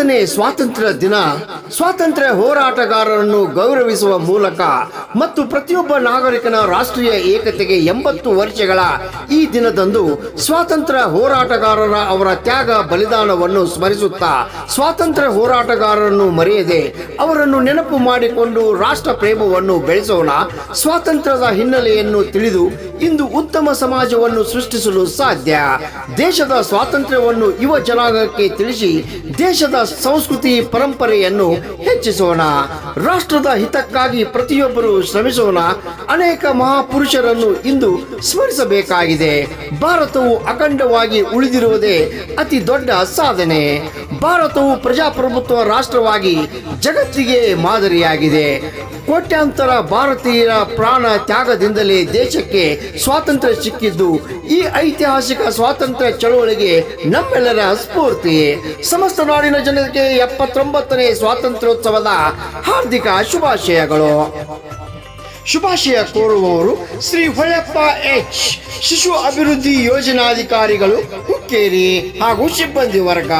ನೇ ಸ್ವಾತಂತ್ರ್ಯ ದಿನ ಸ್ವಾತಂತ್ರ್ಯ ಹೋರಾಟಗಾರರನ್ನು ಗೌರವಿಸುವ ಮೂಲಕ ಮತ್ತು ಪ್ರತಿಯೊಬ್ಬ ನಾಗರಿಕನ ರಾಷ್ಟ್ರೀಯ ಏಕತೆಗೆ 80 ವರ್ಷಗಳ ಈ ದಿನದಂದು ಸ್ವಾತಂತ್ರ್ಯ ಹೋರಾಟಗಾರರ ಅವರ ತ್ಯಾಗ ಬಲಿದಾನವನ್ನು ಸ್ಮರಿಸುತ್ತಾ ಸ್ವಾತಂತ್ರ್ಯ ಹೋರಾಟಗಾರರನ್ನು ಮರೆಯದೆ ಅವರನ್ನು ನೆನಪು ಮಾಡಿಕೊಂಡು ರಾಷ್ಟ್ರ ಪ್ರೇಮವನ್ನು ಬೆಳೆಸೋಣ. ಸ್ವಾತಂತ್ರ್ಯದ ಹಿನ್ನೆಲೆಯನ್ನು ತಿಳಿದು ಇಂದು ಉತ್ತಮ ಸಮಾಜವನ್ನು ಸೃಷ್ಟಿಸಲು ಸಾಧ್ಯ. ದೇಶದ ಸ್ವಾತಂತ್ರ್ಯವನ್ನು ಯುವ ಜನಾಂಗಕ್ಕೆ ತಿಳಿಸಿ ದೇಶದ ಸಂಸ್ಕೃತಿ ಪರಂಪರೆಯನ್ನು ಹೆಚ್ಚಿಸೋಣ. ರಾಷ್ಟ್ರದ ಹಿತಕ್ಕಾಗಿ ಪ್ರತಿಯೊಬ್ಬರು ಶ್ರಮಿಸೋಣ. ಅನೇಕ ಮಹಾಪುರುಷರನ್ನು ಇಂದು ಸ್ಮರಿಸಬೇಕಾಗಿದೆ. ಭಾರತವು ಅಖಂಡವಾಗಿ ಉಳಿದಿರುವುದೇ ಅತಿ ದೊಡ್ಡ ಸಾಧನೆ. ಭಾರತವು ಪ್ರಜಾಪ್ರಭುತ್ವ ರಾಷ್ಟ್ರವಾಗಿ ಜಗತ್ತಿಗೆ ಮಾದರಿಯಾಗಿದೆ. ಕೋಟ್ಯಾಂತರ ಭಾರತೀಯರ ಪ್ರಾಣ ತ್ಯಾಗದಿಂದಲೇ ದೇಶಕ್ಕೆ ಸ್ವಾತಂತ್ರ್ಯ ಸಿಕ್ಕಿದ್ದು. ಈ ಐತಿಹಾಸಿಕ ಸ್ವಾತಂತ್ರ್ಯ ಚಳವಳಿಗೆ ನಮ್ಮೆಲ್ಲರ ಸ್ಫೂರ್ತಿ. ಸಮಸ್ತ ನಾಡಿನ ಜನತೆಗೆ 79ನೇ ಸ್ವಾತಂತ್ರ್ಯೋತ್ಸವದ ಹಾರ್ದಿಕ ಶುಭಾಶಯಗಳು. ಶುಭಾಶಯ ಕೋರುವವರು ಶ್ರೀ ಹೊಳೆಪ್ಪ ಎಚ್, ಶಿಶು ಅಭಿವೃದ್ಧಿ ಯೋಜನಾಧಿಕಾರಿಗಳು ಹುಕ್ಕೇರಿ ಹಾಗೂ ಸಿಬ್ಬಂದಿ ವರ್ಗ.